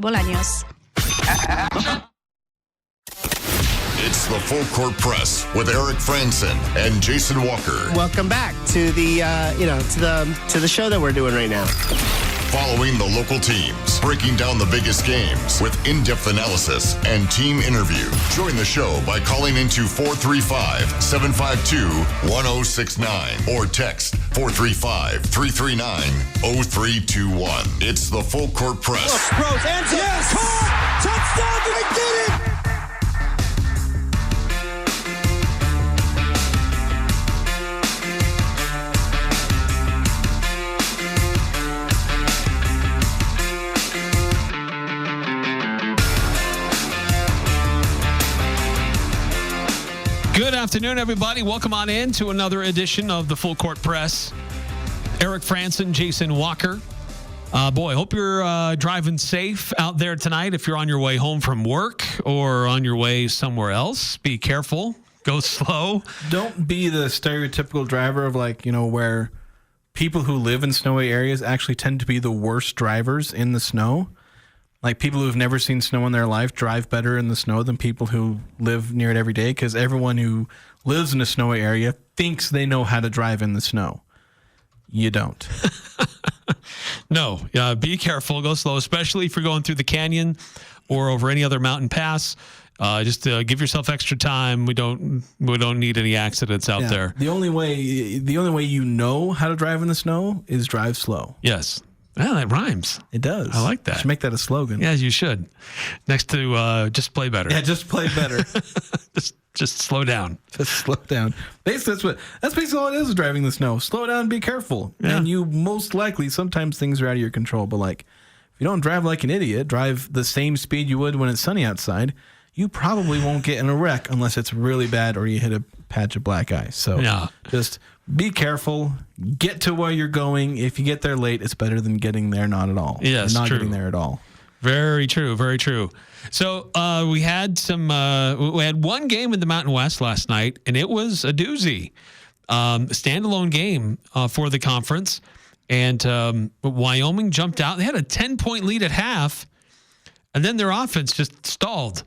Bolaños. It's the Full Court Press with Eric Frandsen and Jason Walker. Welcome back to the to the show that we're doing right now. Following the local teams, breaking down the biggest games with in-depth analysis and team interview. Join the show by calling into 435-752-1069 or text 435-339-0321. It's the Full Court Press. Rose, hands up. Yes! Caught! Touchdown! Did he get it? Good afternoon, everybody. Welcome on in to another edition of the Full Court Press. Eric Frandsen, Jason Walker. Hope you're driving safe out there tonight. If you're on your way home from work or on your way somewhere else, be careful. Go slow. Don't be the stereotypical driver of where people who live in snowy areas actually tend to be the worst drivers in the snow. Like people who've never seen snow in their life drive better in the snow than people who live near it every day, because everyone who lives in a snowy area thinks they know how to drive in the snow. You don't. No. Be careful. Go slow, especially if you're going through the canyon or over any other mountain pass. Just give yourself extra time. We don't need any accidents out there. The only way you know how to drive in the snow is drive slow. Yes. Well, that rhymes. It does. I like that. You should make that a slogan. Yeah, you should. Next to just play better. Yeah, just play better. just slow down. Just slow down. Basically, that's basically all it is driving the snow. Slow down, be careful. Yeah. And you most likely, sometimes things are out of your control, but if you don't drive like an idiot, drive the same speed you would when it's sunny outside, you probably won't get in a wreck unless it's really bad or you hit a patch of black ice. So just be careful. Get to where you're going. If you get there late, it's better than getting there not at all. Yes, not true. getting there at all. Very true. Very true. So we had one game in the Mountain West last night, and it was a doozy. A standalone game for the conference. And Wyoming jumped out. They had a 10-point lead at half. And then their offense just stalled.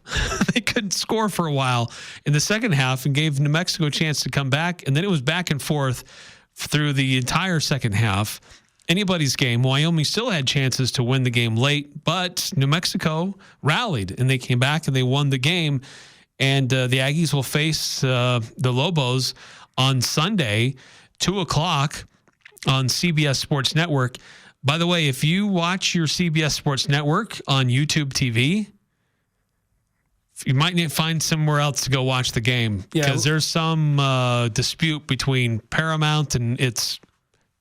They couldn't score for a while in the second half and gave New Mexico a chance to come back. And then it was back and forth through the entire second half. Anybody's game. Wyoming still had chances to win the game late, but New Mexico rallied and they came back and they won the game. And the Aggies will face the Lobos on Sunday, 2:00 on CBS Sports Network. By the way, if you watch your CBS Sports Network on YouTube TV, you might need to find somewhere else to go watch the game because there's some dispute between Paramount and its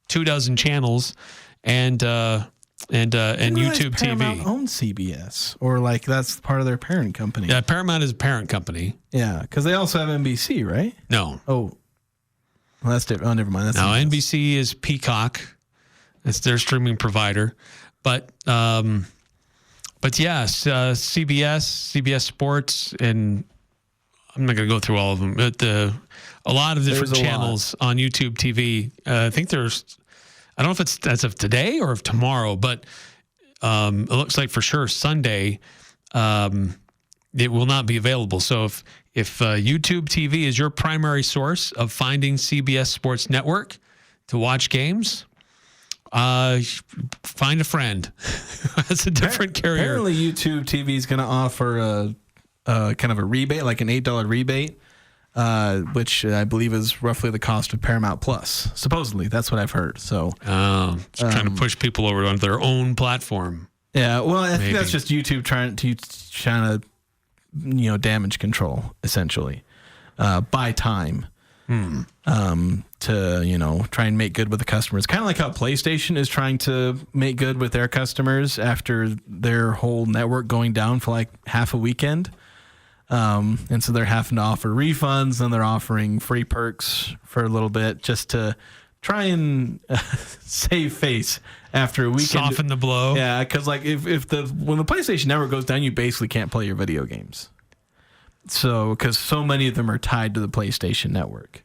24 channels and YouTube TV. Paramount owns CBS, or that's part of their parent company. Yeah, Paramount is a parent company. Yeah, because they also have NBC, right? No. Oh, well, that's different. Oh, never mind. That's NBC is Peacock. It's their streaming provider. But yes, CBS Sports, and I'm not going to go through all of them, but a lot of different channels on YouTube TV. I think I don't know if it's as of today or of tomorrow, but it looks like for sure Sunday it will not be available. So if YouTube TV is your primary source of finding CBS Sports Network to watch games, find a friend. That's a different carrier. Apparently, YouTube TV is going to offer a kind of a rebate, like an $8 rebate, which I believe is roughly the cost of Paramount Plus. Supposedly, that's what I've heard. So, trying to push people over onto their own platform. Yeah, well, I think that's just YouTube trying to damage control essentially, buy time. To try and make good with the customers. Kind of like how PlayStation is trying to make good with their customers after their whole network going down for half a weekend. And so they're having to offer refunds, and they're offering free perks for a little bit just to try and save face after a weekend. Soften the blow. Yeah, because when the PlayStation network goes down, you basically can't play your video games. So, because so many of them are tied to the PlayStation network.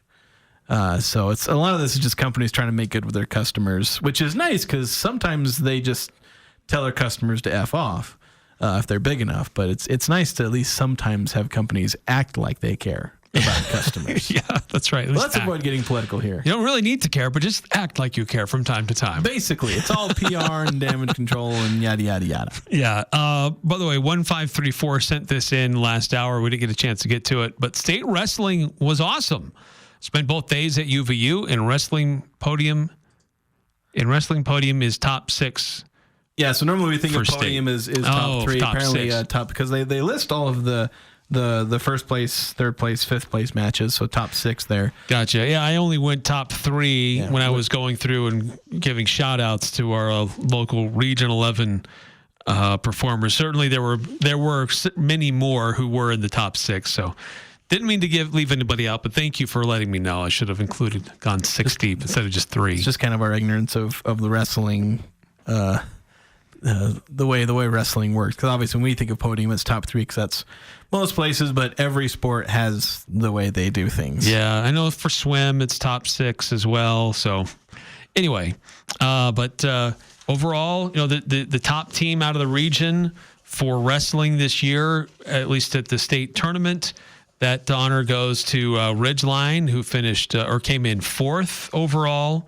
So it's a lot of this is just companies trying to make good with their customers, which is nice because sometimes they just tell their customers to F off. if they're big enough. But it's nice to at least sometimes have companies act like they care about customers. Yeah, that's right. Let's avoid getting political here. You don't really need to care, but just act like you care from time to time. Basically, it's all PR and damage control and yada, yada, yada. Yeah. By the way, 1534 sent this in last hour. We didn't get a chance to get to it, but state wrestling was awesome. Spent both days at UVU, and wrestling podium is top 6. Yeah, so normally we think of For podium is state. top 3. Top Apparently 6. top, because they list all of the first place, third place, fifth place matches, so top 6 there. Gotcha. Yeah, I only went top 3 when I was going through and giving shout outs to our local Region 11 performers. Certainly there were many more who were in the top 6, so didn't mean to leave anybody out, but thank you for letting me know. I should have gone 6 deep instead of just 3. It's just kind of our ignorance of the wrestling, the way wrestling works. Because obviously when we think of podium, it's top 3 because that's most places, but every sport has the way they do things. Yeah, I know for swim it's top 6 as well. So anyway, but overall, the top team out of the region for wrestling this year, at least at the state tournament, that honor goes to Ridgeline, who finished or came in 4th overall.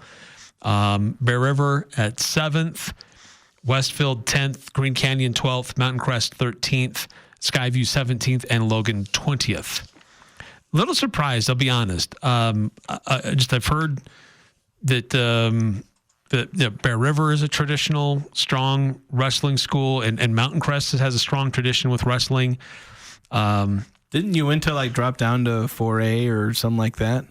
Bear River at 7th, Westfield 10th, Green Canyon 12th, Mountain Crest 13th, Skyview 17th, and Logan 20th. A little surprised, I'll be honest. I've heard that Bear River is a traditional, strong wrestling school, and Mountain Crest has a strong tradition with wrestling. Didn't Uinta drop down to 4A or something like that?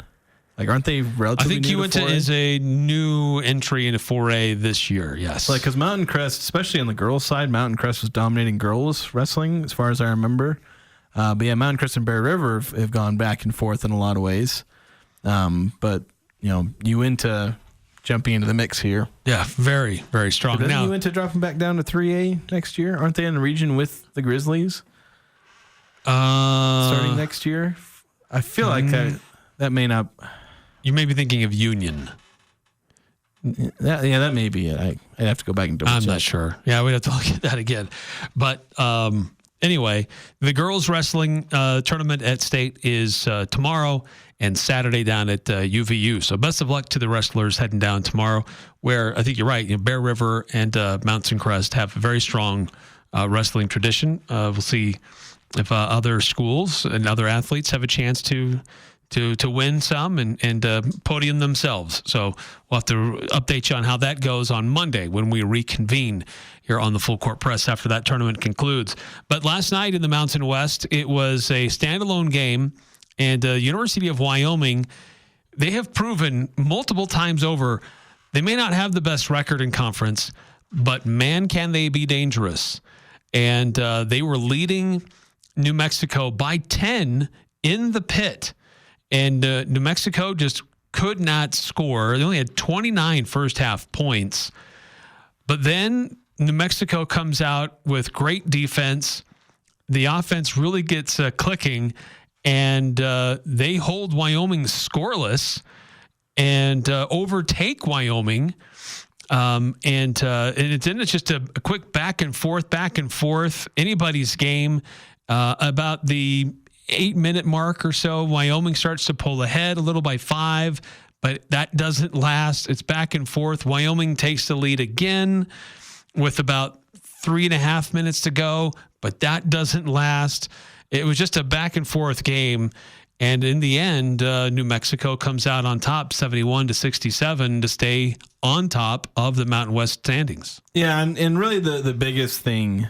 Aren't they relatively new? I think Uinta is a new entry into 4A this year, yes. Because Mountain Crest, especially on the girls' side, Mountain Crest was dominating girls wrestling as far as I remember. But yeah, Mountain Crest and Bear River have gone back and forth in a lot of ways. But, Uinta jumping into the mix here. Yeah, very, very strong. But now Uinta dropping back down to 3A next year? Aren't they in the region with the Grizzlies? Starting next year? I feel like that may not... You may be thinking of Union. That may be it. I'd have to go back and double check. I'm not sure. Yeah, we'd have to look at that again. But anyway, the girls wrestling tournament at state is tomorrow and Saturday down at UVU. So best of luck to the wrestlers heading down tomorrow, where I think you're right. Bear River and Mountain Crest have a very strong wrestling tradition. We'll see if other schools and other athletes have a chance to win some and podium themselves. So we'll have to update you on how that goes on Monday when we reconvene here on the Full Court Press after that tournament concludes. But last night in the Mountain West, it was a standalone game, and University of Wyoming, they have proven multiple times over they may not have the best record in conference, but man, can they be dangerous. And they were leading New Mexico by 10 in the pit. And New Mexico just could not score. They only had 29 first half points. But then New Mexico comes out with great defense. The offense really gets clicking, and they hold Wyoming scoreless and overtake Wyoming. And it's just a quick back and forth, anybody's game. About the 8-minute mark or so, Wyoming starts to pull ahead a little by 5, but that doesn't last. It's back and forth. Wyoming takes the lead again with about 3.5 minutes to go, but that doesn't last. It was just a back and forth game. And in the end, New Mexico comes out on top 71-67 to stay on top of the Mountain West standings. Yeah. And really the biggest thing,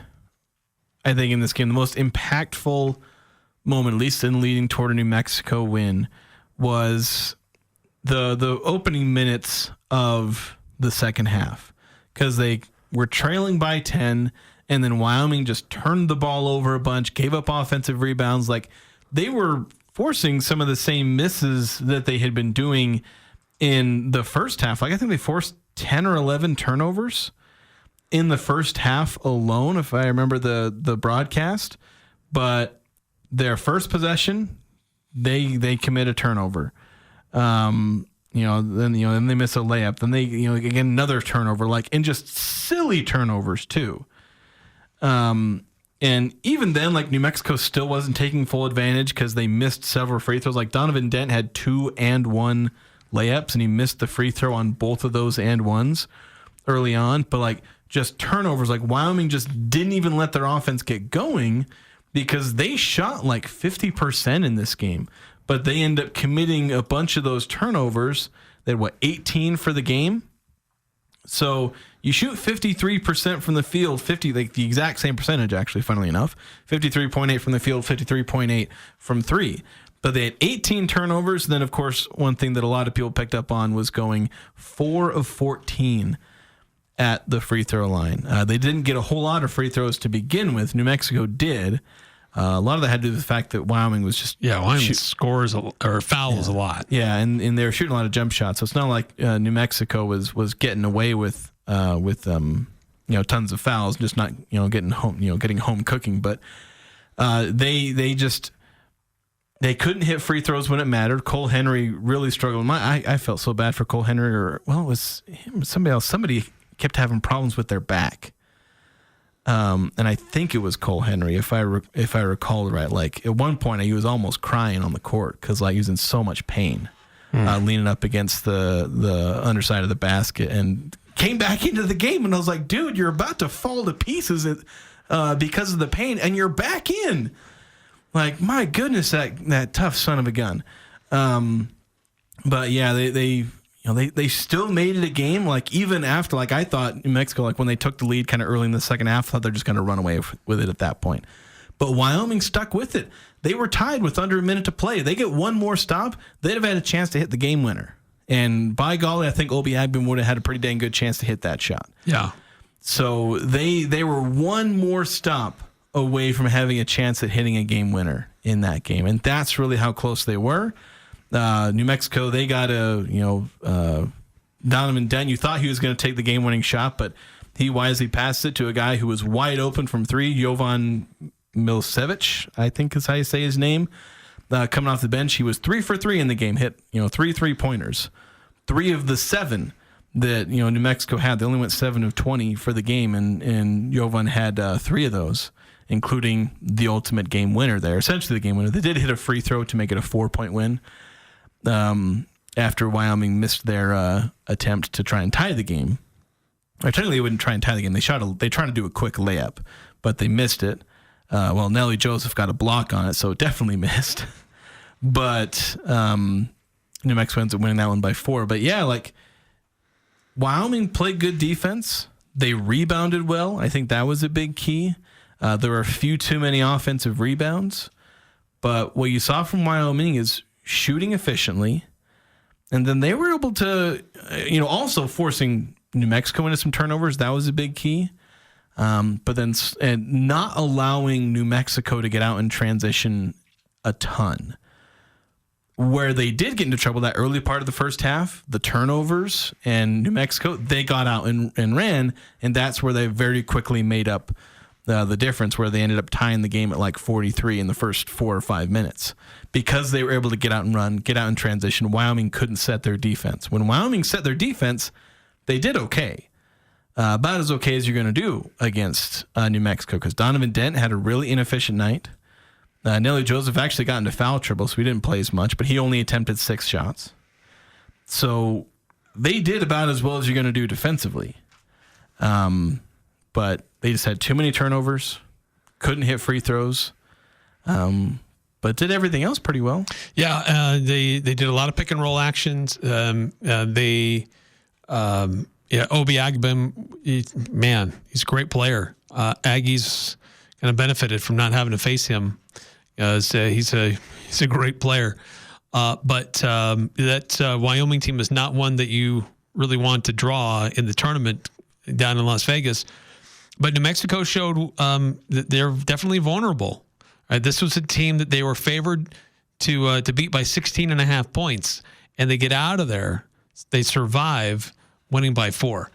I think, in this game, the most impactful moment, at least in leading toward a New Mexico win, was the opening minutes of the second half, because they were trailing by 10, and then Wyoming just turned the ball over a bunch, gave up offensive rebounds. They were forcing some of the same misses that they had been doing in the first half. I think they forced 10 or 11 turnovers in the first half alone, if I remember the broadcast. But their first possession, they commit a turnover. Then they miss a layup. Then they, again, another turnover, and just silly turnovers too. And And even then, like New Mexico still wasn't taking full advantage because they missed several free throws. Like Donovan Dent had 2 and 1 layups, and he missed the free throw on both of those and ones early on. But like just turnovers, like Wyoming just didn't even let their offense get going because they shot like 50% in this game. But they end up committing a bunch of those turnovers. They had 18 for the game. So you shoot 53% from the field, like the exact same percentage, actually, funnily enough. 53.8 from the field, 53.8 from three. But they had 18 turnovers. And then, of course, one thing that a lot of people picked up on was going 4 of 14 at the free throw line. They didn't get a whole lot of free throws to begin with. New Mexico did. A lot of that had to do with the fact that Wyoming was just Wyoming scores or fouls a lot. Yeah, and they were shooting a lot of jump shots. So it's not like New Mexico was getting away with tons of fouls, just not getting home cooking. But they couldn't hit free throws when it mattered. Cole Henry really struggled. I felt so bad for Cole Henry, it was him, somebody else. Somebody kept having problems with their back. And I think it was Cole Henry, if I recall right. Like at one point, he was almost crying on the court because like he was in so much pain, leaning up against the underside of the basket, and came back into the game. And I was like, dude, you're about to fall to pieces because of the pain, and you're back in. Like, my goodness, that tough son of a gun. But yeah, they still made it a game. Like even after, like I thought New Mexico, like when they took the lead kind of early in the second half, I thought they're just going to run away with it at that point. But Wyoming stuck with it. They were tied with under a minute to play. They get one more stop, they'd have had a chance to hit the game winner. And by golly, I think Obi Agbin would have had a pretty dang good chance to hit that shot. Yeah. So they were one more stop away from having a chance at hitting a game winner in that game, and that's really how close they were. New Mexico, they got Donovan Dent. You thought he was going to take the game-winning shot, but he wisely passed it to a guy who was wide open from three, Jovan Milicevic, I think is how you say his name. Coming off the bench, he was 3 for 3 in the game, hit 3 3-pointers. 3 of the 7 that New Mexico had. They only went 7 of 20 for the game, and Jovan had 3 of those, including the ultimate game winner there, essentially the game winner. They did hit a free throw to make it a 4-point win. After Wyoming missed their attempt to try and tie the game. Or technically, they wouldn't try and tie the game. They tried to do a quick layup, but they missed it. Nelly Joseph got a block on it, so it definitely missed. But New Mexico ends up winning that one by 4. But yeah, like Wyoming played good defense. They rebounded well. I think that was a big key. There were a few too many offensive rebounds. But what you saw from Wyoming is shooting efficiently, and then they were able to, also forcing New Mexico into some turnovers. That was a big key. But then not allowing New Mexico to get out and transition a ton. Where they did get into trouble that early part of the first half, the turnovers, and New Mexico, they got out and ran, and that's where they very quickly made up the difference, where they ended up tying the game at like 43 in the first 4 or 5 minutes. Because they were able to get out and run, get out in transition, Wyoming couldn't set their defense. When Wyoming set their defense, they did okay. About as okay as you're going to do against New Mexico, because Donovan Dent had a really inefficient night. Nelly Joseph actually got into foul trouble, so he didn't play as much, but he only attempted 6 shots. So they did about as well as you're going to do defensively. But they just had too many turnovers, couldn't hit free throws, but did everything else pretty well. Yeah, they did a lot of pick and roll actions. Obi Agbin, he's a great player. Aggies kind of benefited from not having to face him. He's a great player. But that Wyoming team is not one that you really want to draw in the tournament down in Las Vegas. But New Mexico showed that they're definitely vulnerable. This was a team that they were favored to beat by 16.5 points, and they get out of there. They survive, winning by 4.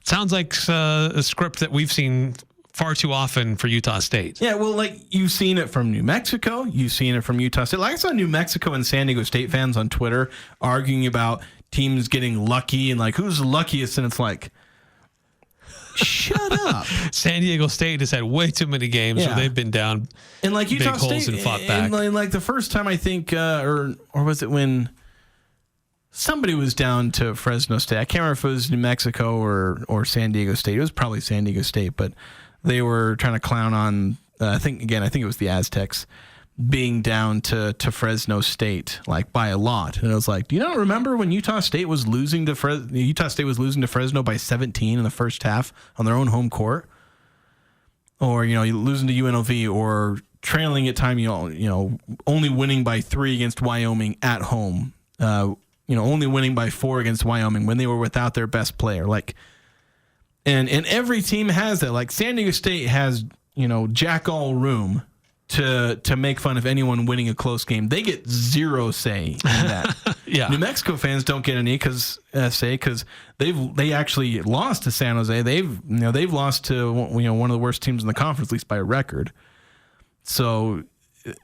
Sounds like a script that we've seen far too often for Utah State. Yeah, well, like you've seen it from New Mexico, you've seen it from Utah State. Like I saw New Mexico and San Diego State fans on Twitter arguing about teams getting lucky and like who's the luckiest, and it's like shut up. San Diego State has had way too many games where they've been down and like Utah big State, holes and fought back. And like the first time I think, or was it when somebody was down to Fresno State? I can't remember if it was New Mexico or San Diego State. It was probably San Diego State, but they were trying to clown on. I think it was the Aztecs being down to Fresno State, like by a lot. And I was like, do you not remember when Utah State was losing to Fresno by 17 in the first half on their own home court? Or, losing to UNLV, or trailing at time, only winning by 3 against Wyoming at home. Only winning by 4 against Wyoming when they were without their best player. Like, and every team has that. Like San Diego State has, jack all room to make fun of anyone winning a close game. They get zero say in that. Yeah. New Mexico fans don't get any say because they actually lost to San Jose. They've lost to one of the worst teams in the conference, at least by a record. So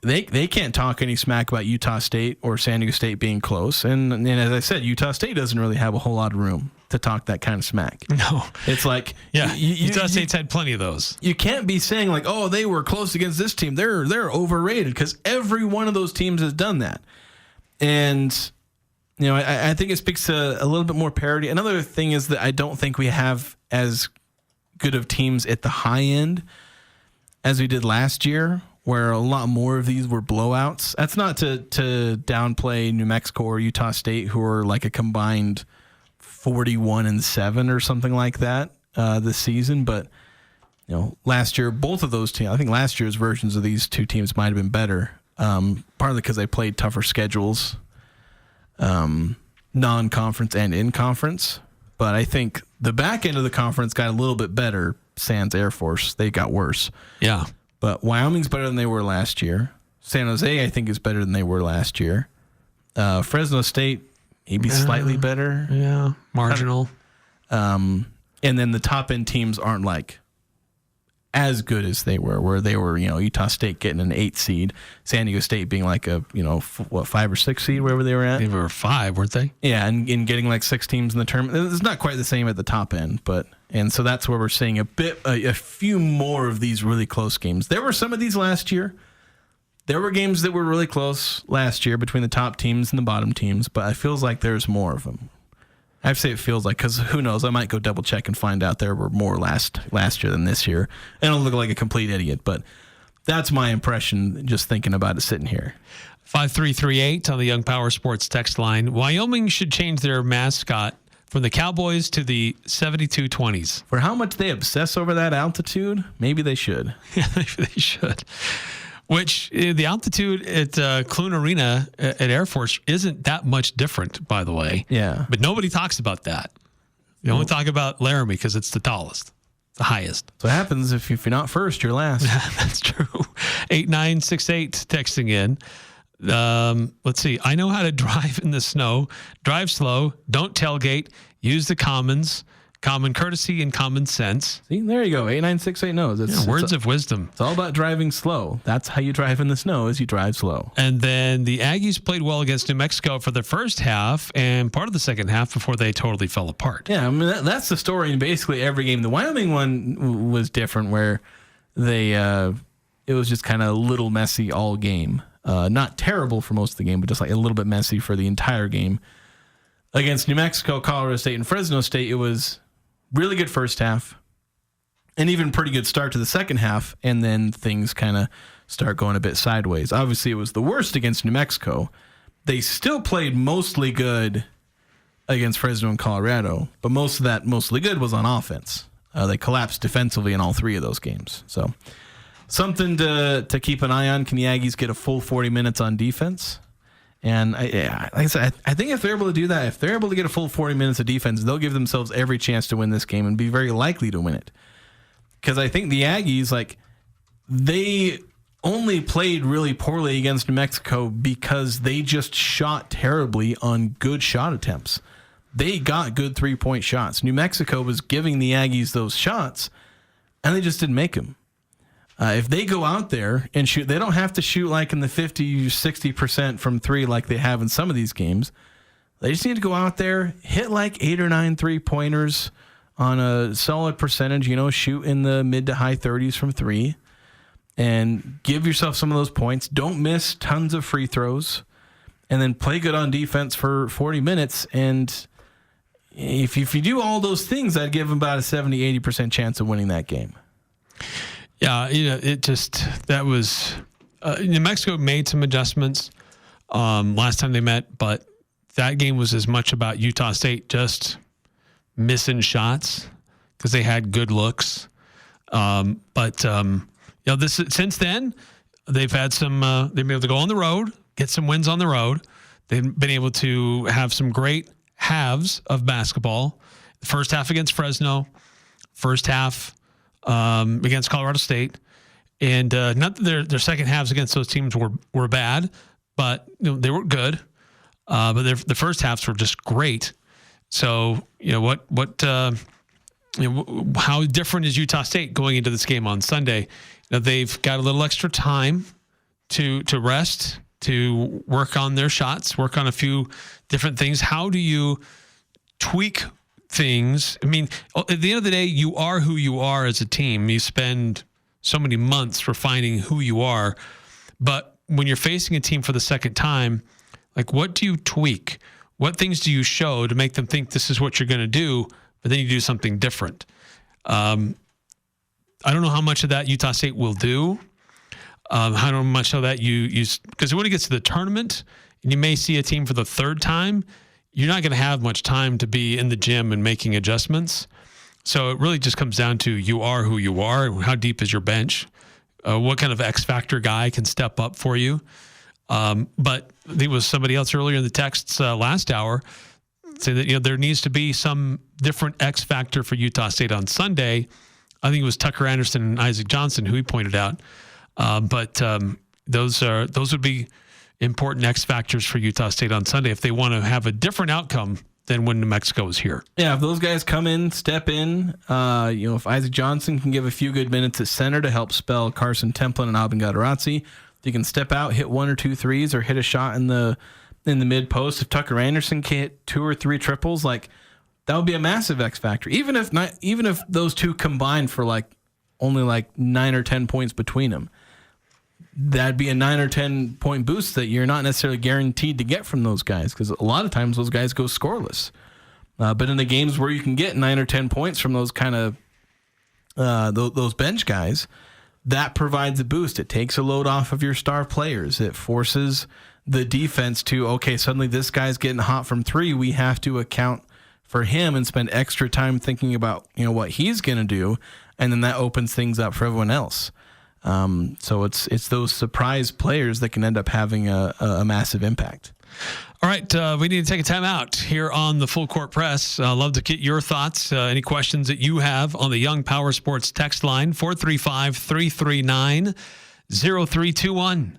they can't talk any smack about Utah State or San Diego State being close. And as I said, Utah State doesn't really have a whole lot of room to talk that kind of smack. No. It's like Utah State's had plenty of those. You can't be saying like, oh, they were close against this team. They're overrated, because every one of those teams has done that. And I think it speaks to a little bit more parity. Another thing is that I don't think we have as good of teams at the high end as we did last year, where a lot more of these were blowouts. That's not to downplay New Mexico or Utah State, who are like a combined 41-7 or something like that this season. But last year, both of those teams, I think last year's versions of these two teams might have been better, partly because they played tougher schedules, non-conference and in conference. But I think the back end of the conference got a little bit better. Sans Air Force, they got worse. Yeah. But Wyoming's better than they were last year. San Jose, I think, is better than they were last year. Fresno State, maybe slightly better. Yeah, marginal. And then the top end teams aren't like as good as they were, where they were, Utah State getting an 8 seed, San Diego State being like a, 5 or 6 seed, wherever they were at. They were 5, weren't they? Yeah, and getting like 6 teams in the tournament. It's not quite the same at the top end, and so that's where we're seeing a few more of these really close games. There were some of these last year. There were games that were really close last year between the top teams and the bottom teams, but it feels like there's more of them. I have to say it feels like, because who knows? I might go double check and find out there were more last year than this year. And I'll look like a complete idiot, but that's my impression just thinking about it sitting here. 5338 on the Young Power Sports text line. Wyoming should change their mascot from the Cowboys to the 7220s. For how much they obsess over that altitude, maybe they should. Yeah, maybe they should. Which the altitude at Clune Arena at Air Force isn't that much different, by the way. Yeah. But nobody talks about that. They only talk about Laramie because it's the tallest, the highest. So what happens if you're not first, you're last. That's true. 8968 texting in. Let's see. I know how to drive in the snow. Drive slow. Don't tailgate. Use the commons. Common courtesy and common sense. See, there you go. 8968 knows. Words of wisdom. It's all about driving slow. That's how you drive in the snow, is you drive slow. And then the Aggies played well against New Mexico for the first half and part of the second half before they totally fell apart. Yeah, I mean, that's the story in basically every game. The Wyoming one was different, where it was just kind of a little messy all game. Not terrible for most of the game, but just like a little bit messy for the entire game. Against New Mexico, Colorado State, and Fresno State, it was really good first half, and even pretty good start to the second half, and then things kind of start going a bit sideways. Obviously, it was the worst against New Mexico. They still played mostly good against Fresno and Colorado, but most of that mostly good was on offense. They collapsed defensively in all 3 of those games. So something to keep an eye on. Can the Aggies get a full 40 minutes on defense? And like I said, I think if they're able to do that, if they're able to get a full 40 minutes of defense, they'll give themselves every chance to win this game and be very likely to win it. Because I think the Aggies, they only played really poorly against New Mexico because they just shot terribly on good shot attempts. They got good 3-point shots. New Mexico was giving the Aggies those shots, and they just didn't make them. If they go out there and shoot, they don't have to shoot like in the 50, 60% from 3 like they have in some of these games. They just need to go out there, hit like 8 or 9 3-pointers, on a solid percentage, shoot in the mid to high 30s from 3 and give yourself some of those points. Don't miss tons of free throws, and then play good on defense for 40 minutes. And if you do all those things, I'd give them about a 70-80% chance of winning that game. Yeah, that was New Mexico made some adjustments last time they met, but that game was as much about Utah State just missing shots because they had good looks. Since then they've had some. They've been able to go on the road, get some wins on the road. They've been able to have some great halves of basketball. The first half against Fresno, first half against Colorado State, and not that their second halves against those teams were bad, but they were good. But the first halves were just great. So how different is Utah State going into this game on Sunday? They've got a little extra time to rest, to work on their shots, work on a few different things. How do you tweak things? I mean, at the end of the day, you are who you are as a team. You spend so many months refining who you are. But when you're facing a team for the second time, like, what do you tweak? What things do you show to make them think this is what you're going to do, but then you do something different? I don't know how much of that Utah State will do. How much of that you use, because when it gets to the tournament and you may see a team for the third time, you're not going to have much time to be in the gym and making adjustments. So it really just comes down to you are who you are. How deep is your bench? What kind of X factor guy can step up for you? But I think it was somebody else earlier in the texts last hour saying that there needs to be some different X factor for Utah State on Sunday. I think it was Tucker Anderson and Isaac Johnson who he pointed out. But those would be important X factors for Utah State on Sunday if they want to have a different outcome than when New Mexico is here. Yeah, if those guys come in, step in, if Isaac Johnson can give a few good minutes at center to help spell Carson Templin and Alvin Gadarazzi, you can step out, hit 1 or 2 threes, or hit a shot in the mid post. If Tucker Anderson can hit 2 or 3 triples, that would be a massive X factor. Even if those two combined for only 9 or 10 points between them, that'd be a 9 or 10 point boost that you're not necessarily guaranteed to get from those guys, because a lot of times those guys go scoreless. But in the games where you can get 9 or 10 points from those kind of those bench guys, that provides a boost. It takes a load off of your star players. It forces the defense to, okay, suddenly this guy's getting hot from 3. We have to account for him and spend extra time thinking about what he's going to do, and then that opens things up for everyone else. So it's those surprise players that can end up having a massive impact. All right, we need to take a time out here on the Full Court Press. I'd love to get your thoughts, any questions that you have on the Young Power Sports text line, 435-339-0321.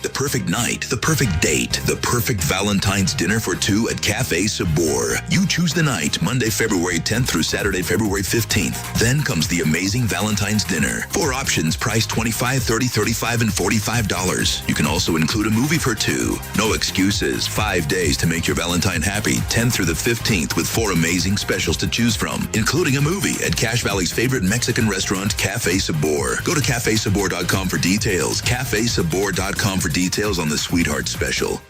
The perfect night, the perfect date, the perfect Valentine's dinner for 2 at Cafe Sabor. You choose the night, Monday, February 10th through Saturday, February 15th. Then comes the amazing Valentine's dinner. 4 options priced $25, $30, $35, and $45. You can also include a movie for 2. No excuses. 5 days to make your Valentine happy, 10th through the 15th, with 4 amazing specials to choose from, including a movie at Cache Valley's favorite Mexican restaurant, Cafe Sabor. Go to cafesabor.com for details. cafesabor.com for details on the Sweetheart Special.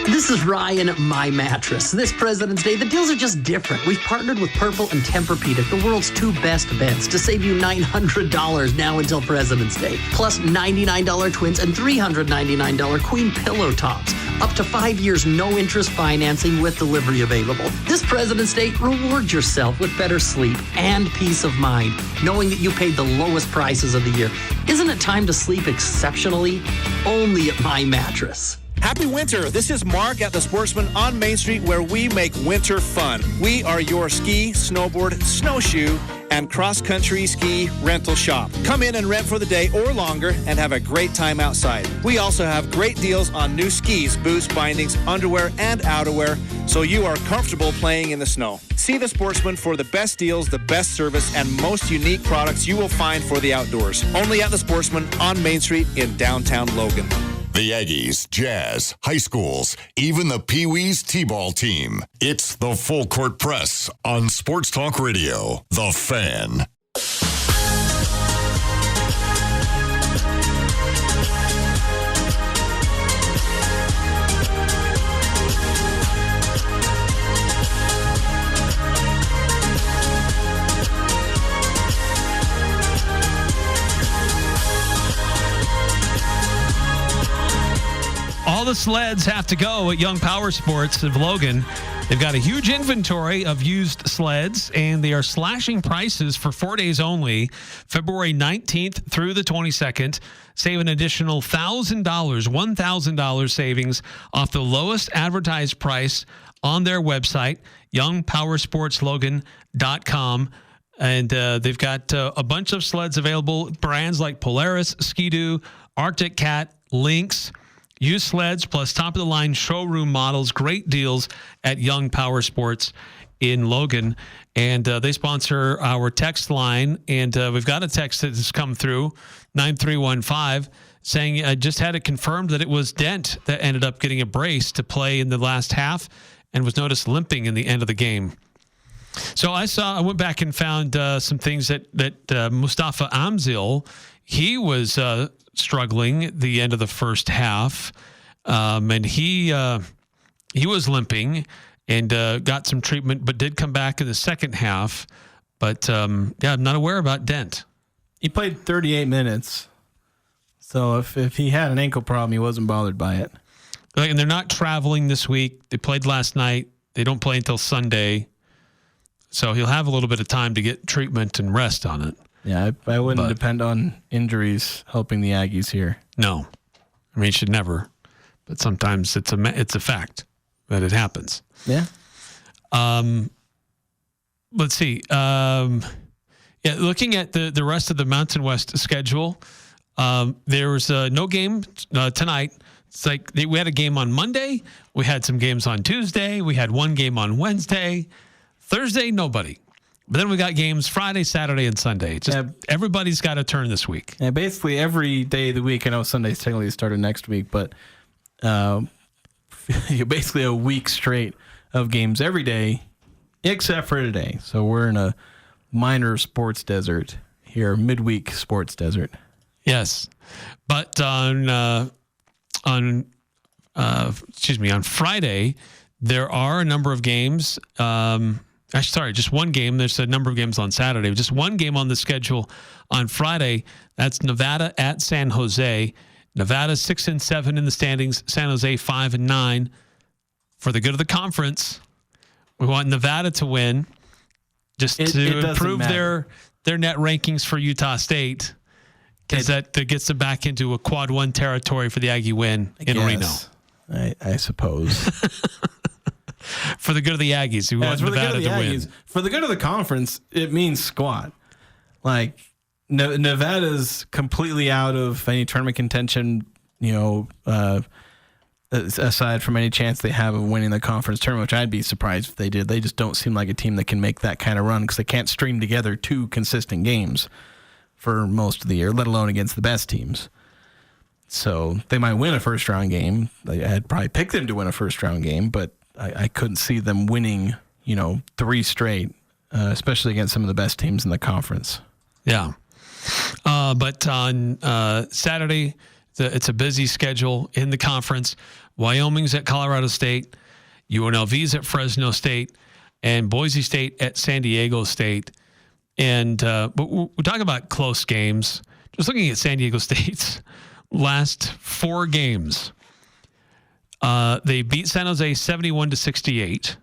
This is Ryan at My Mattress. This President's Day, the deals are just different. We've partnered with Purple and Tempur-Pedic, the world's 2 best beds, to save you $900 now until President's Day. Plus $99 twins and $399 queen pillow tops. Up to 5 years, no interest financing with delivery available. This President's Day, reward yourself with better sleep and peace of mind, knowing that you paid the lowest prices of the year. Isn't it time to sleep exceptionally? Only at My Mattress. Happy winter. This is Mark at the Sportsman on Main Street, where we make winter fun. We are your ski, snowboard, snowshoe, and cross-country ski rental shop. Come in and rent for the day or longer and have a great time outside. We also have great deals on new skis, boots, bindings, underwear, and outerwear, so you are comfortable playing in the snow. See the Sportsman for the best deals, the best service, and most unique products you will find for the outdoors. Only at the Sportsman on Main Street in downtown Logan. The Aggies, Jazz, high schools, even the Pee Wee's T-ball team. It's the Full Court Press on Sports Talk Radio, The Fan. All the sleds have to go at Young Power Sports of Logan. They've got a huge inventory of used sleds, and they are slashing prices for 4 days only, February 19th through the 22nd. Save an additional $1,000 savings off the lowest advertised price on their website, youngpowersportslogan.com. And they've got a bunch of sleds available, brands like Polaris, Ski-Doo, Arctic Cat, Lynx. Used sleds plus top-of-the-line showroom models. Great deals at Young Power Sports in Logan. And they sponsor our text line. And we've got a text that has come through, 9315, saying I just had it confirmed that it was Dent that ended up getting a brace to play in the last half and was noticed limping in the end of the game. So I went back and found some things that Mustafa Amzil, he was struggling at the end of the first half, and he was limping and got some treatment, but did come back in the second half. But I'm not aware about Dent. He played 38 minutes, so if he had an ankle problem, he wasn't bothered by it. And they're not traveling this week. They played last night. They don't play until Sunday, so he'll have a little bit of time to get treatment and rest on it. Yeah, I wouldn't depend on injuries helping the Aggies here. No, I mean, you should never, but sometimes it's a fact that it happens. Yeah. Let's see. Looking at the rest of the Mountain West schedule, there was no game tonight. It's like we had a game on Monday. We had some games on Tuesday. We had one game on Wednesday. Thursday, nobody. But then we got games Friday, Saturday, and Sunday. Everybody's got a turn this week. Yeah, basically every day of the week. I know Sunday's technically started next week, but basically a week straight of games every day, except for today. So we're in a minor sports desert here, midweek sports desert. Yes, but on Friday there are a number of games. Just one game. There's a number of games on Saturday. Just one game on the schedule on Friday. That's Nevada at San Jose. Nevada 6-7 in the standings. San Jose 5-9. For the good of the conference, we want Nevada to win, just to improve their net rankings for Utah State, because that gets them back into a quad one territory for the Aggie win in Reno. I suppose. For the good of the Aggies, we want Nevada to win. For the good of the conference, it means squat. Like Nevada's completely out of any tournament contention. Aside from any chance they have of winning the conference tournament, which I'd be surprised if they did. They just don't seem like a team that can make that kind of run because they can't string together two consistent games for most of the year, let alone against the best teams. So they might win a first-round game. I'd probably pick them to win a first-round game, but I couldn't see them winning, 3 straight, especially against some of the best teams in the conference. Yeah. But on Saturday, it's a busy schedule in the conference. Wyoming's at Colorado State, UNLV's at Fresno State, and Boise State at San Diego State. And but we're talking about close games. Just looking at San Diego State's last 4 games. They beat San Jose 71-68.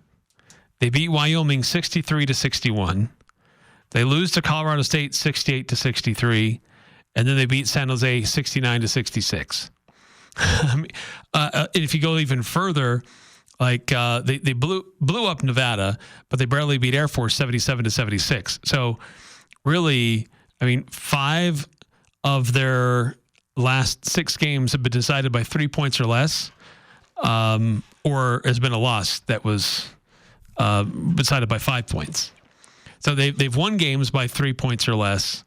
They beat Wyoming 63-61. They lose to Colorado State 68-63, and then they beat San Jose 69-66. If you go even further, like they blew up Nevada, but they barely beat Air Force 77-76. So really, 5 of their last 6 games have been decided by 3 points or less, or has been a loss that was decided by 5 points. So they've won games by 3 points or less.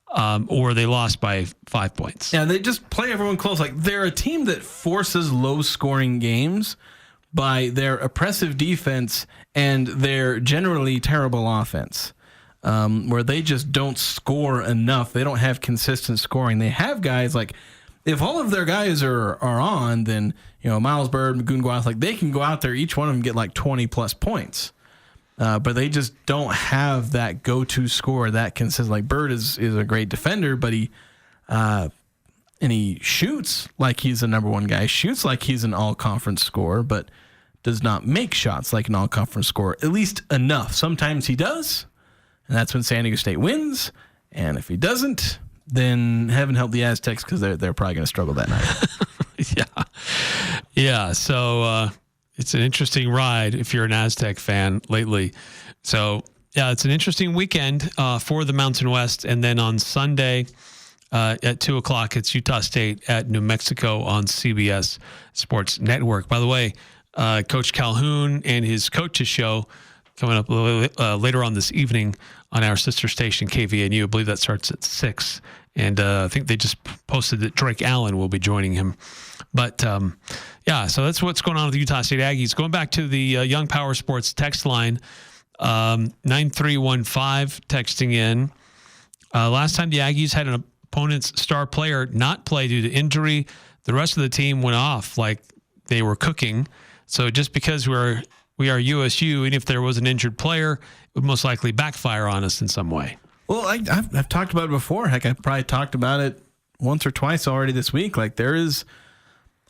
or they lost by 5 points. Yeah, they just play everyone close. Like, they're a team that forces low-scoring games by their oppressive defense and their generally terrible offense, where they just don't score enough. They don't have consistent scoring. They have guys like, if all of their guys are on, then, Miles Bird, Magoon Gwath, like, they can go out there, each one of them get like 20-plus points. But they just don't have that go-to score that consistent. Like, Bird is a great defender, but he shoots like he's the number one guy, shoots like he's an all-conference scorer, but does not make shots like an all-conference scorer, at least enough. Sometimes he does, and that's when San Diego State wins. And if he doesn't, then heaven help the Aztecs, because they're probably going to struggle that night. Yeah. So it's an interesting ride if you're an Aztec fan lately. So, yeah, it's an interesting weekend for the Mountain West. And then on Sunday at 2 o'clock, it's Utah State at New Mexico on CBS Sports Network. By the way, Coach Calhoun and his coaches show coming up later on this evening on our sister station, KVNU. I believe that starts at 6. And I think they just posted that Drake Allen will be joining him. But, so that's what's going on with the Utah State Aggies. Going back to the Young Power Sports text line, 9315 texting in. Last time the Aggies had an opponent's star player not play due to injury, the rest of the team went off like they were cooking. So just because we are USU, and if there was an injured player, it would most likely backfire on us in some way. Well, I've talked about it before. Heck, I've probably talked about it once or twice already this week. Like, there is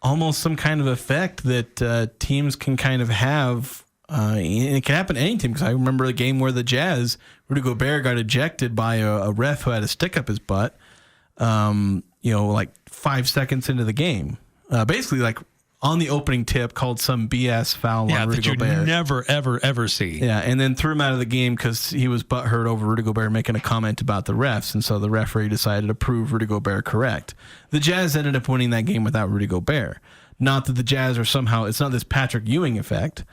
almost some kind of effect that teams can kind of have, and it can happen to any team. Because I remember a game where the Jazz, Rudy Gobert got ejected by a ref who had a stick up his butt, like 5 seconds into the game. Basically, like, on the opening tip, called some BS foul on Rudy Gobert. That you never, ever, ever see. Yeah, and then threw him out of the game because he was butthurt over Rudy Gobert making a comment about the refs, and so the referee decided to prove Rudy Gobert correct. The Jazz ended up winning that game without Rudy Gobert. Not that the Jazz are somehow, it's not this Patrick Ewing effect.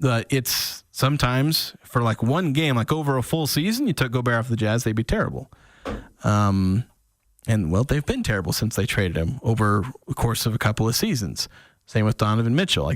It's sometimes, for like one game, like over a full season, you took Gobert off the Jazz, they'd be terrible. And, well, they've been terrible since they traded him over the course of a couple of seasons. Same with Donovan Mitchell.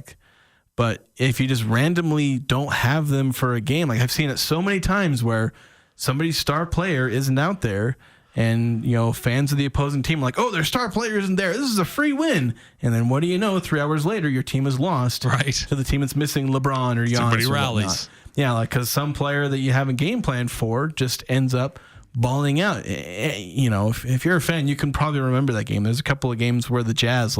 But if you just randomly don't have them for a game, like, I've seen it so many times where somebody's star player isn't out there, and, fans of the opposing team are like, oh, their star player isn't there, this is a free win. And then what do you know, 3 hours later, your team is lost to the team that's missing LeBron or Giannis. Somebody or rallies. Whatnot. Yeah, because some player that you have a game plan for just ends up balling out. If you're a fan, you can probably remember that game. There's a couple of games where the Jazz,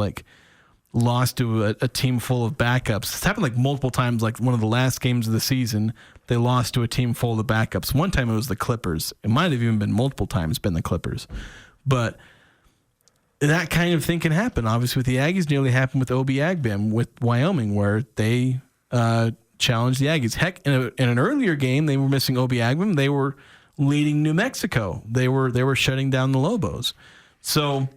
lost to a team full of backups. It's happened multiple times. Like, one of the last games of the season, they lost to a team full of backups. One time it was the Clippers. It might have even been multiple times been the Clippers. But that kind of thing can happen. Obviously, with the Aggies, nearly happened with OB Agbim with Wyoming, where they challenged the Aggies. Heck, in an earlier game, they were missing OB Agbim. They were leading New Mexico. They were shutting down the Lobos. So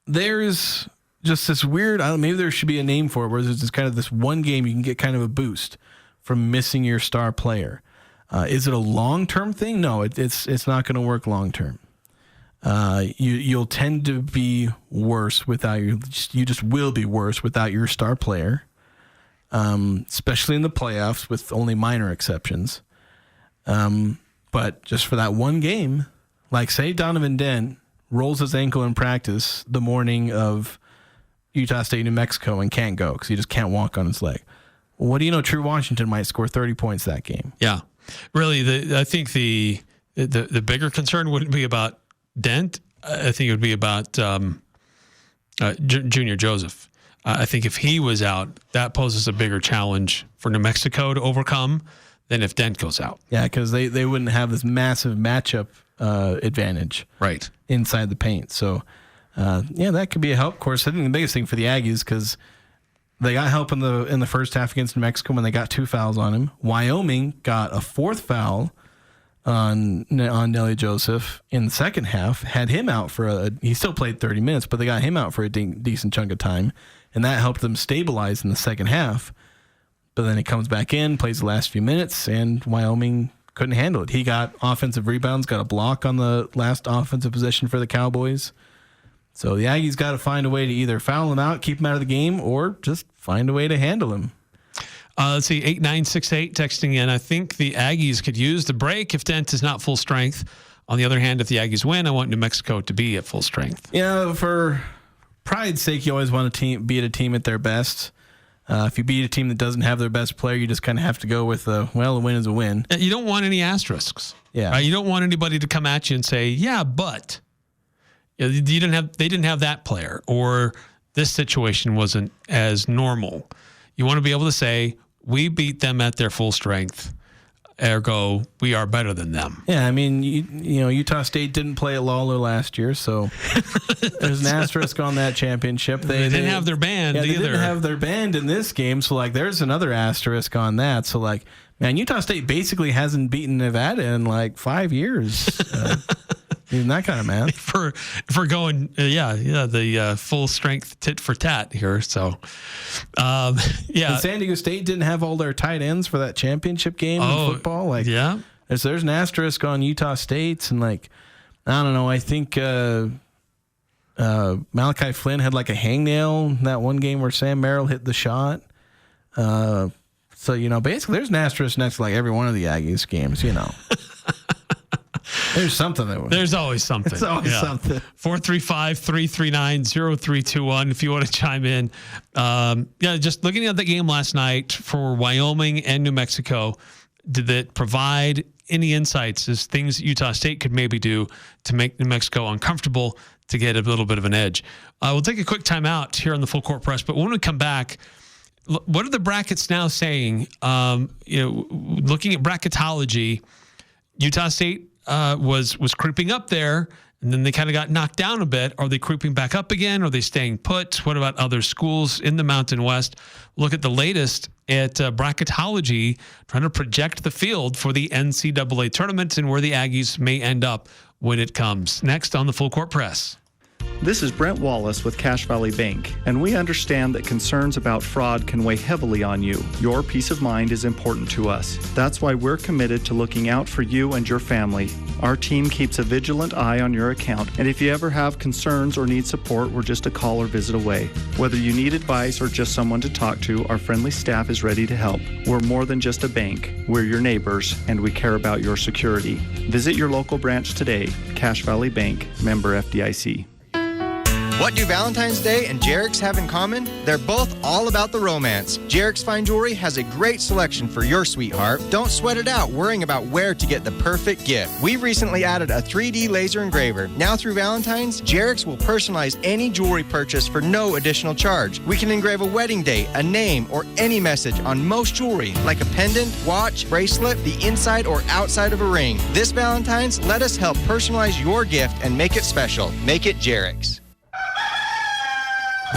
there's just this weird, maybe there should be a name for it, where there's just kind of this one game you can get kind of a boost from missing your star player. Is it a long-term thing? No, it's not going to work long-term. You'll tend to be worse without you just will be worse without your star player, especially in the playoffs with only minor exceptions. But just for that one game, like, say Donovan Dent rolls his ankle in practice the morning of Utah State, New Mexico, and can't go because he just can't walk on his leg. Well, what do you know? True Washington might score 30 points that game. Yeah, really. I think the bigger concern wouldn't be about Dent. I think it would be about Junior Joseph. I think if he was out, that poses a bigger challenge for New Mexico to overcome than if Dent goes out. Yeah, because they wouldn't have this massive matchup advantage inside the paint. So. That could be a help. Of course, I think the biggest thing for the Aggies, because they got help in the first half against New Mexico when they got 2 fouls on him. Wyoming got a 4th foul on Nelly Joseph in the second half. Had him out he still played 30 minutes, but they got him out for a decent chunk of time, and that helped them stabilize in the second half. But then he comes back in, plays the last few minutes, and Wyoming couldn't handle it. He got offensive rebounds, got a block on the last offensive possession for the Cowboys. So the Aggies got to find a way to either foul him out, keep him out of the game, or just find a way to handle him. Let's see, 8968 texting in. I think the Aggies could use the break if Dent is not full strength. On the other hand, if the Aggies win, I want New Mexico to be at full strength. Yeah, for pride's sake, you always want to beat a team at their best. If you beat a team that doesn't have their best player, you just kind of have to go with, a win is a win. You don't want any asterisks. Yeah. You don't want anybody to come at you and say, yeah, but they didn't have that player, or this situation wasn't as normal. You want to be able to say, we beat them at their full strength. Ergo, we are better than them. Yeah, I mean, Utah State didn't play at Lawler last year, so there's an asterisk on that championship. They didn't have their band either. They didn't have their band in this game, so there's another asterisk on that. So man, Utah State basically hasn't beaten Nevada in 5 years. Even that kind of math. For going, the full strength tit for tat here. So, And San Diego State didn't have all their tight ends for that championship game in football. There's an asterisk on Utah State's, and I don't know. I think Malachi Flynn had a hangnail in that one game where Sam Merrill hit the shot. So basically, there's an asterisk next to every one of the Aggies games. There's something that there's always something. It's always something. 435-339-0321 if you want to chime in. Just looking at the game last night for Wyoming and New Mexico, did it provide any insights as things Utah State could maybe do to make New Mexico uncomfortable to get a little bit of an edge? We'll take a quick timeout here on the Full Court Press, but when we come back, what are the brackets now saying? Looking at bracketology, Utah State was creeping up there, and then they kind of got knocked down a bit. Are they creeping back up again? Are they staying put? What about other schools in the Mountain West? Look at the latest at Bracketology, trying to project the field for the NCAA tournament and where the Aggies may end up when it comes. Next on the Full Court Press. This is Brent Wallace with Cache Valley Bank, and we understand that concerns about fraud can weigh heavily on you. Your peace of mind is important to us. That's why we're committed to looking out for you and your family. Our team keeps a vigilant eye on your account, and if you ever have concerns or need support, we're just a call or visit away. Whether you need advice or just someone to talk to, our friendly staff is ready to help. We're more than just a bank. We're your neighbors, and we care about your security. Visit your local branch today. Cache Valley Bank, member FDIC. What do Valentine's Day and Jarek's have in common? They're both all about the romance. Jarek's Fine Jewelry has a great selection for your sweetheart. Don't sweat it out worrying about where to get the perfect gift. We've recently added a 3D laser engraver. Now through Valentine's, Jarek's will personalize any jewelry purchase for no additional charge. We can engrave a wedding date, a name, or any message on most jewelry, like a pendant, watch, bracelet, the inside or outside of a ring. This Valentine's, let us help personalize your gift and make it special. Make it Jarek's.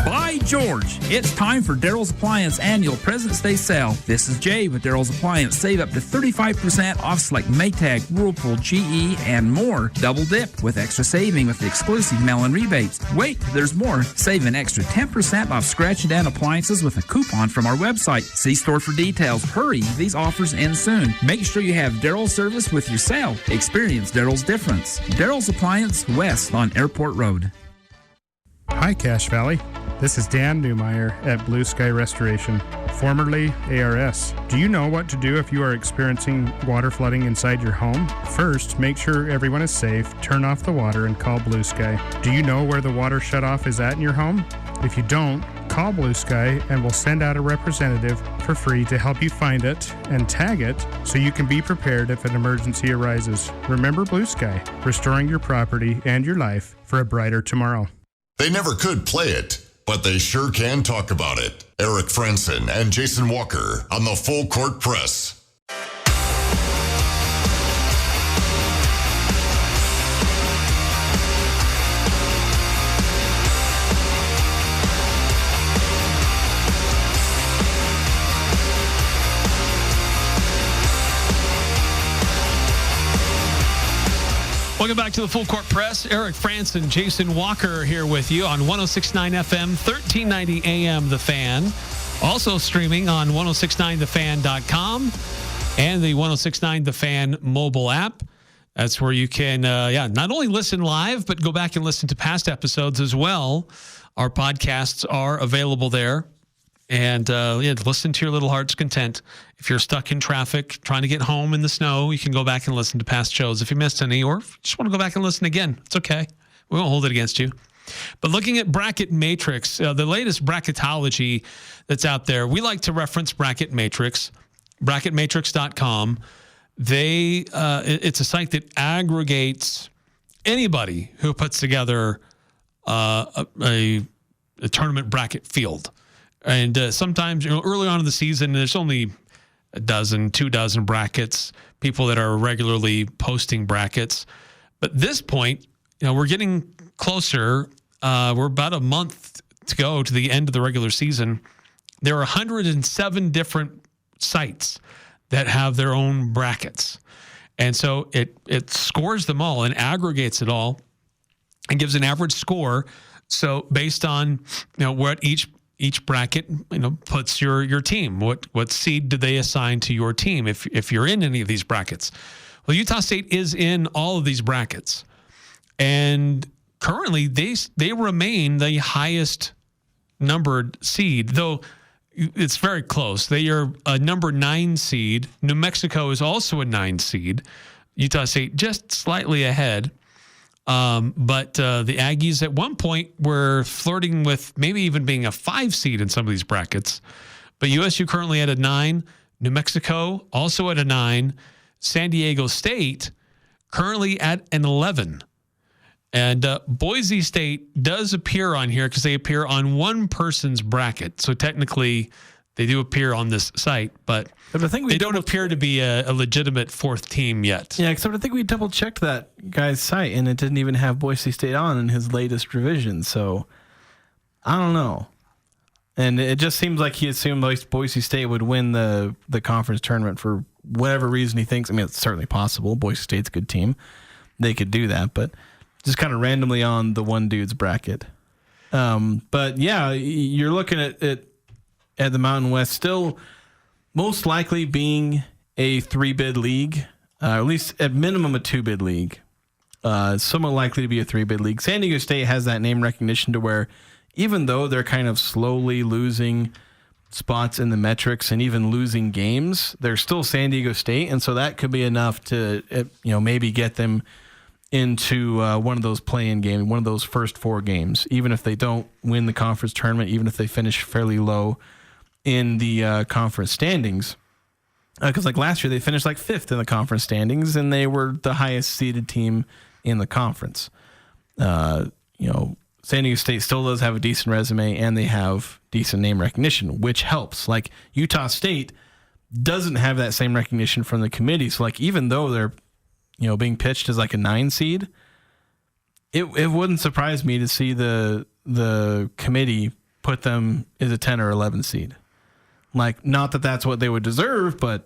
By George, it's time for Daryl's Appliance annual President's Day sale. This is Jay with Daryl's Appliance. Save up to 35% off select Maytag, Whirlpool, GE, and more. Double dip with extra saving with the exclusive mail-in rebates. Wait, there's more. Save an extra 10% off scratch and dent appliances with a coupon from our website. See store for details. Hurry, these offers end soon. Make sure you have Daryl's service with your sale. Experience Daryl's difference. Daryl's Appliance West on Airport Road. Hi, Cache Valley. This is Dan Newmeyer at Blue Sky Restoration, formerly ARS. Do you know what to do if you are experiencing water flooding inside your home? First, make sure everyone is safe, turn off the water, and call Blue Sky. Do you know where the water shutoff is at in your home? If you don't, call Blue Sky and we'll send out a representative for free to help you find it and tag it so you can be prepared if an emergency arises. Remember Blue Sky, restoring your property and your life for a brighter tomorrow. They never could play it, but they sure can talk about it. Eric Frandsen and Jason Walker on the Full Court Press. Welcome back to the Full Court Press. Eric Frandsen, Jason Walker here with you on 106.9 FM, 1390 AM, The Fan. Also streaming on 1069thefan.com. and the 106.9 The Fan mobile app. That's where you can, not only listen live, but go back and listen to past episodes as well. Our podcasts are available there. And listen to your little heart's content. If you're stuck in traffic, trying to get home in the snow, you can go back and listen to past shows if you missed any, or if you just want to go back and listen again. It's okay. We won't hold it against you. But looking at Bracket Matrix, the latest bracketology that's out there, we like to reference Bracket Matrix, bracketmatrix.com. It's a site that aggregates anybody who puts together a tournament bracket field. And sometimes, early on in the season, there's only a dozen, 24 brackets, people that are regularly posting brackets. But this point, we're getting closer. We're about a month to go to the end of the regular season. There are 107 different sites that have their own brackets. And so it scores them all and aggregates it all and gives an average score. So based on what each bracket puts your team, what seed do they assign to your team if you're in any of these brackets. Well, Utah State is in all of these brackets, and currently they remain the highest numbered seed, though it's very close. They are a number 9 seed. New Mexico is also a 9 seed. Utah State just slightly ahead. But the Aggies at one point were flirting with maybe even being a 5 seed in some of these brackets. But USU currently at a 9. New Mexico also at a 9. San Diego State currently at an 11. And Boise State does appear on here because they appear on one person's bracket. So technically they do appear on this site, but I think they don't appear to be a legitimate 4th team yet. Yeah, except I think we double-checked that guy's site, and it didn't even have Boise State on in his latest revision. So I don't know. And it just seems like he assumed Boise State would win the conference tournament for whatever reason he thinks. I mean, it's certainly possible. Boise State's a good team. They could do that, but just kind of randomly on the one dude's bracket. But yeah, you're looking at the Mountain West still most likely being a 3-bid league, at least at minimum a 2-bid league. Somewhat likely to be a 3-bid league. San Diego State has that name recognition to where even though they're kind of slowly losing spots in the metrics and even losing games, they're still San Diego State. And so that could be enough to, maybe get them into one of those play-in games, one of those first 4 games, even if they don't win the conference tournament, even if they finish fairly low in the conference standings. Because last year they finished 5th in the conference standings, and they were the highest seeded team in the conference. San Diego State still does have a decent resume, and they have decent name recognition, which helps. Utah State doesn't have that same recognition from the committee. So even though they're being pitched as a 9 seed, it wouldn't surprise me to see the committee put them as a 10 or 11 seed. Not that that's what they would deserve, but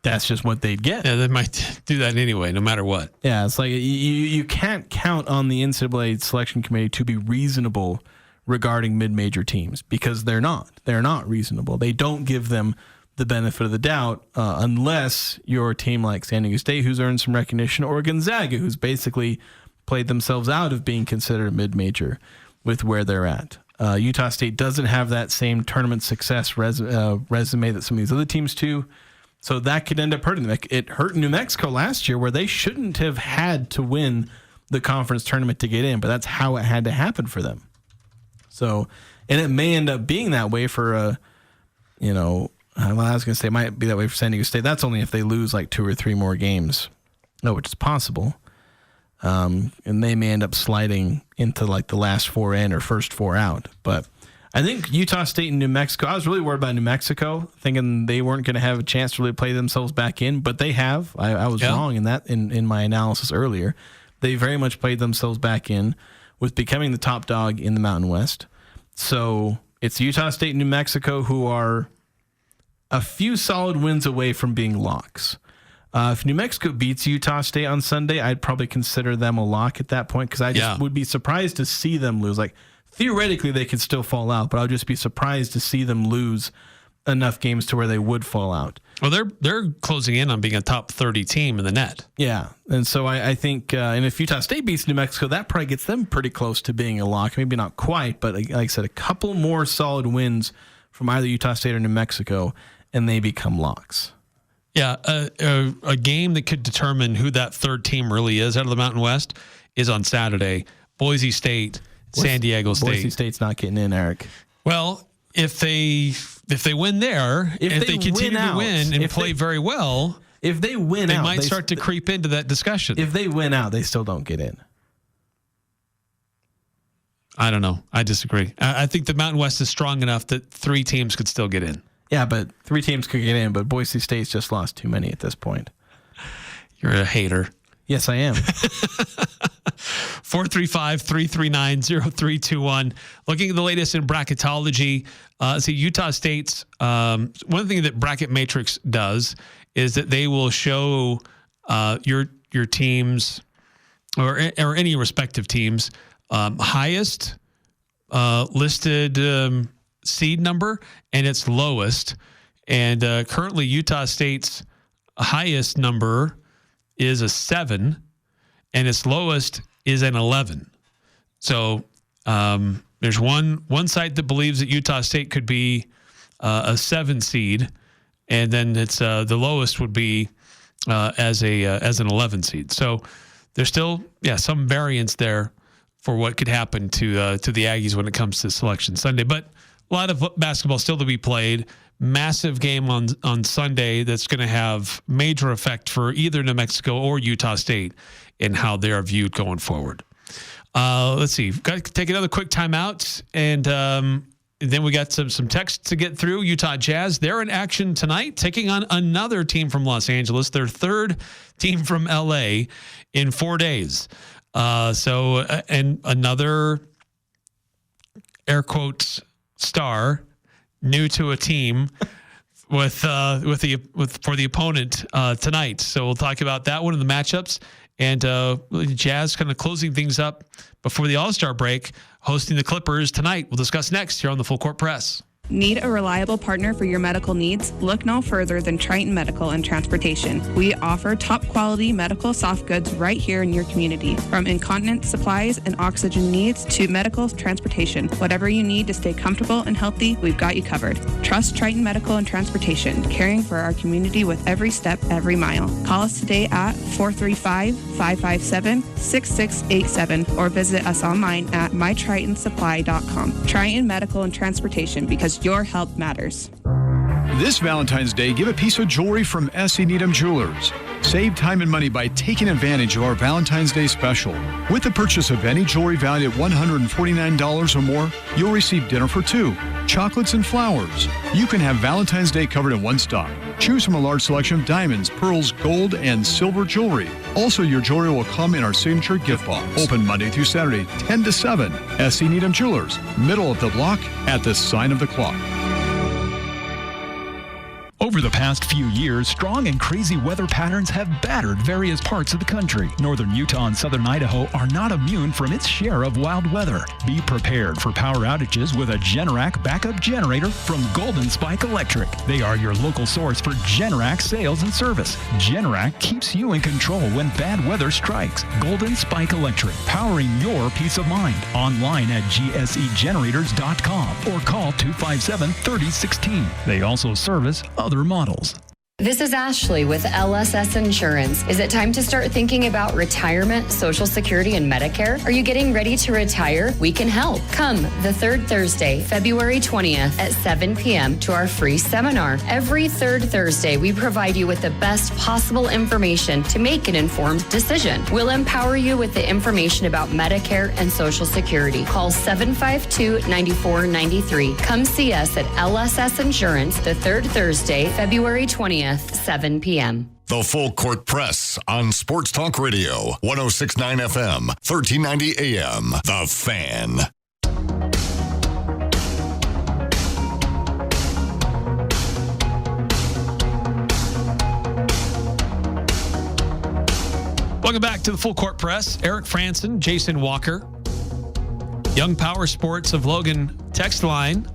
that's just what they'd get. Yeah, they might do that anyway, no matter what. Yeah, it's you can't count on the NCAA selection committee to be reasonable regarding mid-major teams, because they're not. They're not reasonable. They don't give them the benefit of the doubt unless you're a team like San Diego State, who's earned some recognition, or Gonzaga, who's basically played themselves out of being considered a mid-major with where they're at. Utah State doesn't have that same tournament success resume that some of these other teams do, so that could end up hurting them. It hurt New Mexico last year, where they shouldn't have had to win the conference tournament to get in, but that's how it had to happen for them. So, and it may end up being that way for I was going to say it might be that way for San Diego State. That's only if they lose 2 or 3 more games, which is possible. And they may end up sliding into the last 4 in or first 4 out. But I think Utah State and New Mexico, I was really worried about New Mexico, thinking they weren't going to have a chance to really play themselves back in, but they have. I was wrong in that in my analysis earlier. They very much played themselves back in with becoming the top dog in the Mountain West. So it's Utah State and New Mexico who are a few solid wins away from being locks. If New Mexico beats Utah State on Sunday, I'd probably consider them a lock at that point, because I just would be surprised to see them lose. Theoretically, they could still fall out, but I would just be surprised to see them lose enough games to where they would fall out. Well, they're closing in on being a top 30 team in the net. Yeah, and so I think, and if Utah State beats New Mexico, that probably gets them pretty close to being a lock. Maybe not quite, but like I said, a couple more solid wins from either Utah State or New Mexico, and they become locks. Yeah, a game that could determine who that third team really is out of the Mountain West is on Saturday. Boise State, San Diego State. Boise State's not getting in, Eric. Well, if they win there, if they continue to win and play very well, if they win they might start to creep into that discussion. If they win out, they still don't get in. I don't know. I disagree. I think the Mountain West is strong enough that 3 teams could still get in. Yeah, but 3 teams could get in, but Boise State's just lost too many at this point. You're a hater. Yes, I am. 435-339-0321. Looking at the latest in bracketology, see Utah State's one thing that Bracket Matrix does is that they will show your teams or any respective teams highest listed seed number and its lowest. And currently Utah State's highest number is a 7 and its lowest is an 11. So there's one site that believes that Utah State could be a 7 seed, and then it's the lowest would be as an 11 seed. So there's still some variance there for what could happen to the Aggies when it comes to Selection Sunday. But a lot of basketball still to be played. Massive game on Sunday that's going to have major effect for either New Mexico or Utah State in how they are viewed going forward. Let's see. Got to take another quick timeout, and then we got some texts to get through. Utah Jazz, they're in action tonight, taking on another team from Los Angeles, their third team from LA in 4 days. And another air quotes star new to a team for the opponent tonight. So we'll talk about that one in the matchups, and Jazz kind of closing things up before the All-Star break, hosting the Clippers tonight. We'll discuss next here on the Full Court Press. Need a reliable partner for your medical needs? Look no further than Triton Medical and Transportation. We offer top quality medical soft goods right here in your community. From incontinence supplies and oxygen needs to medical transportation. Whatever you need to stay comfortable and healthy, we've got you covered. Trust Triton Medical and Transportation, caring for our community with every step, every mile. Call us today at 435-557-6687 or visit us online at mytritonsupply.com. Triton Medical and Transportation, because your health matters. This Valentine's Day, give a piece of jewelry from S.E. Needham Jewelers. Save time and money by taking advantage of our Valentine's Day special. With the purchase of any jewelry valued at $149 or more, you'll receive dinner for 2, chocolates and flowers. You can have Valentine's Day covered in one stop. Choose from a large selection of diamonds, pearls, gold, and silver jewelry. Also, your jewelry will come in our signature gift box. Open Monday through Saturday, 10 to 7. S.E. Needham Jewelers, middle of the block at the sign of the clock. Over the past few years, strong and crazy weather patterns have battered various parts of the country. Northern Utah and southern Idaho are not immune from its share of wild weather. Be prepared for power outages with a Generac backup generator from Golden Spike Electric. They are your local source for Generac sales and service. Generac keeps you in control when bad weather strikes. Golden Spike Electric, powering your peace of mind. Online at gsegenerators.com or call 257-3016. They also service other models. This is Ashley with LSS Insurance. Is it time to start thinking about retirement, Social Security, and Medicare? Are you getting ready to retire? We can help. Come the third Thursday, February 20th at 7 p.m. to our free seminar. Every third Thursday, we provide you with the best possible information to make an informed decision. We'll empower you with the information about Medicare and Social Security. Call 752-9493. Come see us at LSS Insurance the third Thursday, February 20th. 7 p.m. The Full Court Press on Sports Talk Radio, 106.9 FM, 1390 AM. The Fan. Welcome back to the Full Court Press. Eric Frandsen, Jason Walker. Young Power Sports of Logan text line.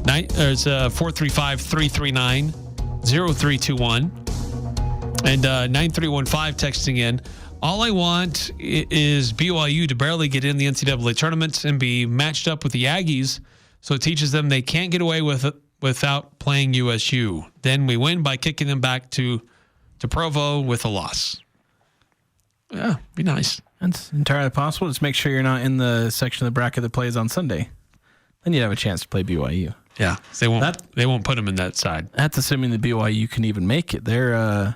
It's 435-339-0321 and 9315 texting in. All I want is BYU to barely get in the NCAA tournament and be matched up with the Aggies, so it teaches them they can't get away with it without playing USU. Then we win by kicking them back to Provo with a loss. Yeah, be nice. That's entirely possible. Just make sure you're not in the section of the bracket that plays on Sunday. Then you'd have a chance to play BYU. Yeah, they won't put them in that side. That's assuming the BYU can even make it. They've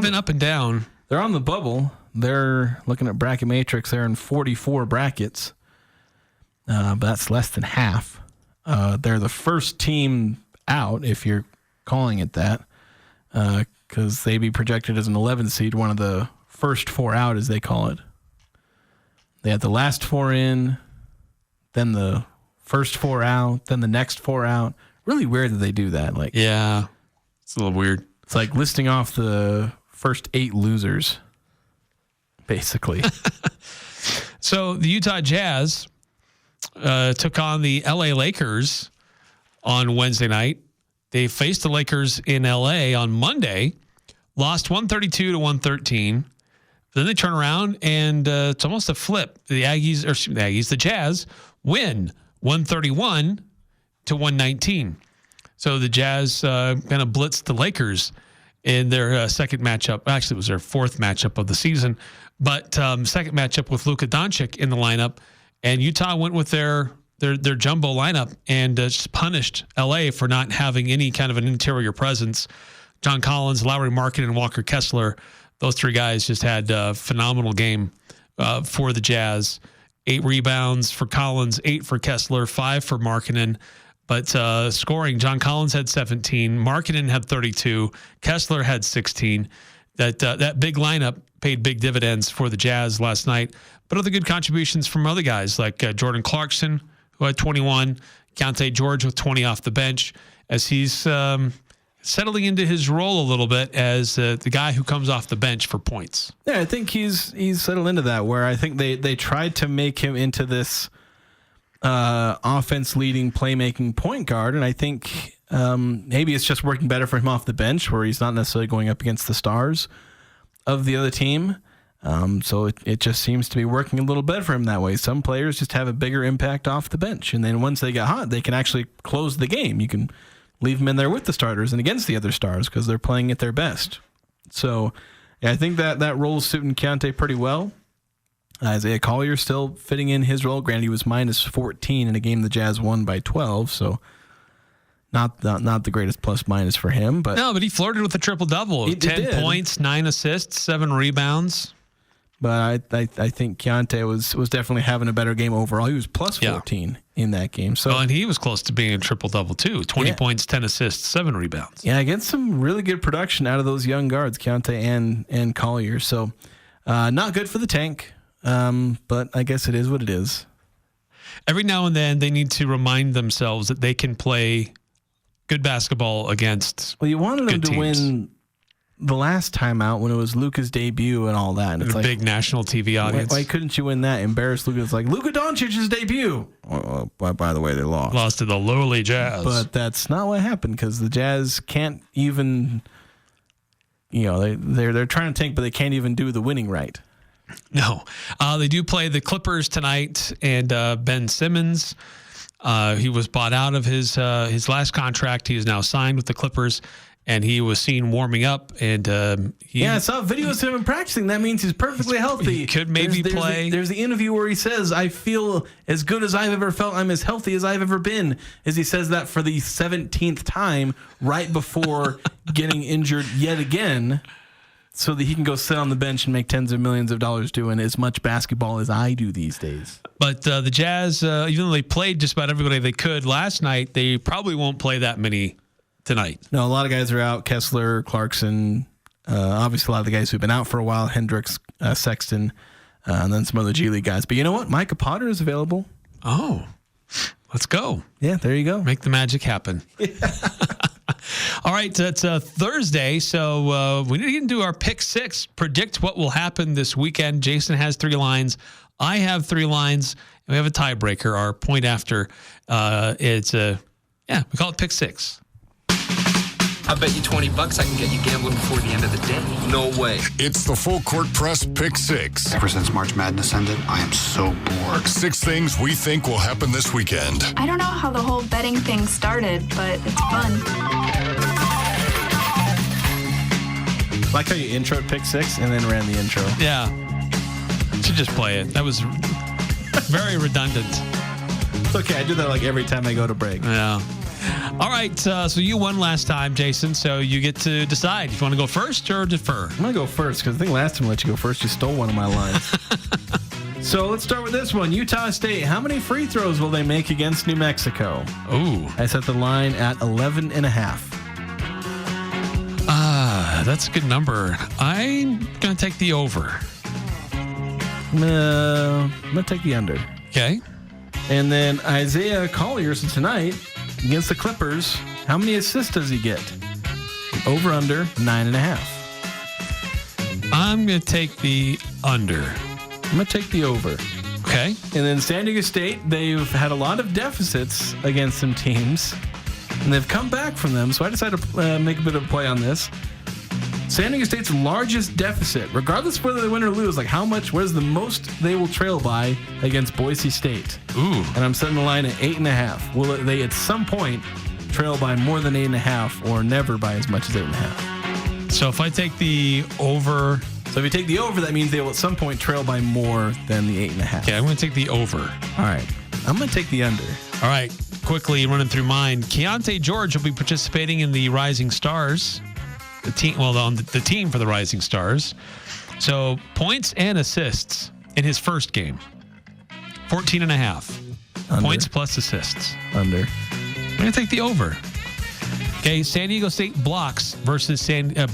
been up and down. They're on the bubble. They're looking at bracket matrix. They're in 44 brackets, but that's less than half. They're the first team out, if you're calling it that, because they'd be projected as an 11th seed, one of the first four out, as they call it. They had the last four in, then the first four out, then the next four out. Really weird that they do that. Yeah, it's a little weird. It's like listing off the first 8 losers, basically. So the Utah Jazz took on the LA Lakers on Wednesday night. They faced the Lakers in LA on Monday, lost 132-113. Then they turn around and it's almost a flip. The Jazz win 131-119. So the Jazz kind of blitzed the Lakers in their second matchup. Actually, it was their fourth matchup of the season, but second matchup with Luka Doncic in the lineup. And Utah went with their jumbo lineup and just punished LA for not having any kind of an interior presence. John Collins, Lowry Markkanen, and Walker Kessler, those three guys just had a phenomenal game for the Jazz. 8 rebounds for Collins, 8 for Kessler, 5 for Markkanen. But scoring, John Collins had 17, Markkanen had 32, Kessler had 16. That big lineup paid big dividends for the Jazz last night. But other good contributions from other guys like Jordan Clarkson, who had 21, Keontae George with 20 off the bench, as he's settling into his role a little bit as the guy who comes off the bench for points. Yeah, I think he's settled into that, where I think they tried to make him into this offense-leading, playmaking point guard, and I think maybe it's just working better for him off the bench, where he's not necessarily going up against the stars of the other team. So it just seems to be working a little better for him that way. Some players just have a bigger impact off the bench, and then once they get hot, they can actually close the game. You can leave them in there with the starters and against the other stars because they're playing at their best. So yeah, I think that role is suiting Keontae pretty well. Isaiah Collier still fitting in his role. Granted, he was minus 14 in a game the Jazz won by 12, so not the greatest plus minus for him. But no, but he flirted with a triple-double. 10 points, 9 assists, 7 rebounds. But I think Keontae was definitely having a better game overall. He was plus 14 in that game. So, and he was close to being a triple-double, too. 20 points, 10 assists, 7 rebounds. Yeah, against some really good production out of those young guards, Keontae and Collier. So not good for the tank, but I guess it is what it is. Every now and then they need to remind themselves that they can play good basketball against you wanted them to teams. Win the last time out when it was Luka's debut and all that. And it's a big national TV audience. Why couldn't you win that? Embarrass Luka. It's like Luka Doncic's debut. By the way, they lost. Lost to the lowly Jazz. But that's not what happened because the Jazz can't even, they're trying to tank, but they can't even do the winning right. No. They do play the Clippers tonight, and Ben Simmons, he was bought out of his last contract. He is now signed with the Clippers. And he was seen warming up, and I saw videos of him practicing. That means he's perfectly healthy. He could maybe play. There's the interview where he says, "I feel as good as I've ever felt. I'm as healthy as I've ever been." As he says that for the 17th time, right before getting injured yet again, so that he can go sit on the bench and make tens of millions of dollars doing as much basketball as I do these days. But the Jazz, even though they played just about everybody they could last night, they probably won't play that many tonight. No, a lot of guys are out. Kessler, Clarkson, obviously a lot of the guys who've been out for a while, Hendricks, Sexton, and then some other G League guys. But you know what? Micah Potter is available. Oh, let's go. Yeah, there you go. Make the magic happen. All right, it's Thursday, so we need to get into our pick 6, predict what will happen this weekend. Jason has 3 lines. I have 3 lines. And we have a tiebreaker. Our point after it's Yeah, we call it Pick Six. I bet you $20 I can get you gambling before the end of the day. No way. It's the Full Court Press Pick Six. Ever since March Madness ended, I am so bored. 6 things we think will happen this weekend. I don't know how the whole betting thing started, but it's fun. Like how you introed Pick Six and then ran the intro. Yeah. Should just play it. That was very redundant. It's okay. I do that like every time I go to break. Yeah. All right. So you won last time, Jason. So you get to decide if you want to go first or defer. I'm going to go first because I think last time I let you go first, you stole one of my lines. So let's start with this one. Utah State, how many free throws will they make against New Mexico? Ooh. I set the line at 11.5. That's a good number. I'm going to take the over. I'm going to take the under. Okay. And then Isaiah Collier, so tonight, against the Clippers, how many assists does he get? Over, under, 9.5. I'm going to take the under. I'm going to take the over. Okay. And then San Diego State, they've had a lot of deficits against some teams, and they've come back from them, so I decided to make a bit of a play on this. San Diego State's largest deficit, regardless of whether they win or lose, like how much, what is the most they will trail by against Boise State? Ooh. And I'm setting the line at 8.5. Will they at some point trail by more than 8.5 or never by as much as 8.5? So if I take the over. So if you take the over, that means they will at some point trail by more than the 8.5. Okay, I'm going to take the over. All right. I'm going to take the under. All right. Quickly running through mine. Keontae George will be participating in the Rising Stars. The team, on the team for the Rising Stars. So points and assists in his first game. 14.5. Points plus assists. Under. I'm going to take the over. Okay, San Diego State blocks versus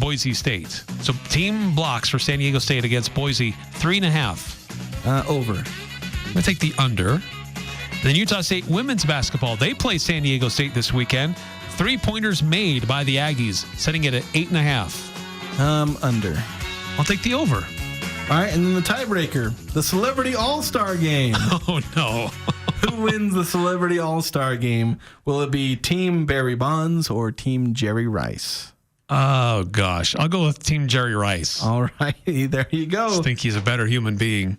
Boise State. So team blocks for San Diego State against Boise, 3.5. Over. I'm going to take the under. Then Utah State women's basketball. They play San Diego State this weekend. 3-pointers made by the Aggies, setting it at 8.5. Under. I'll take the over. All right, and then the tiebreaker, the Celebrity All-Star Game. Oh, no. Who wins the Celebrity All-Star Game? Will it be Team Barry Bonds or Team Jerry Rice? Oh, gosh. I'll go with Team Jerry Rice. All right, there you go. I think he's a better human being.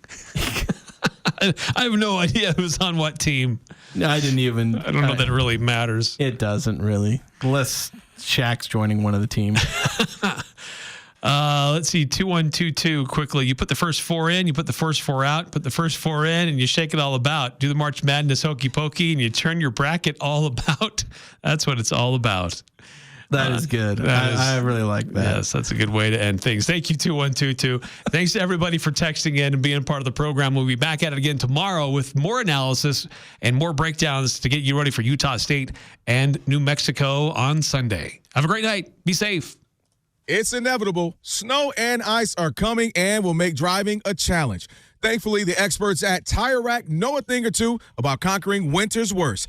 I have no idea who's on what team. I didn't even. I don't know that it really matters. It doesn't really. Unless Shaq's joining one of the teams. Let's see. 2-1-2-2 quickly. You put the first 4 in, you put the first 4 out, put the first 4 in, and you shake it all about. Do the March Madness hokey pokey, and you turn your bracket all about. That's what it's all about. That is good. I really like that. Yes, that's a good way to end things. Thank you, 2122. Thanks to everybody for texting in and being part of the program. We'll be back at it again tomorrow with more analysis and more breakdowns to get you ready for Utah State and New Mexico on Sunday. Have a great night. Be safe. It's inevitable. Snow and ice are coming and will make driving a challenge. Thankfully, the experts at Tire Rack know a thing or two about conquering winter's worst.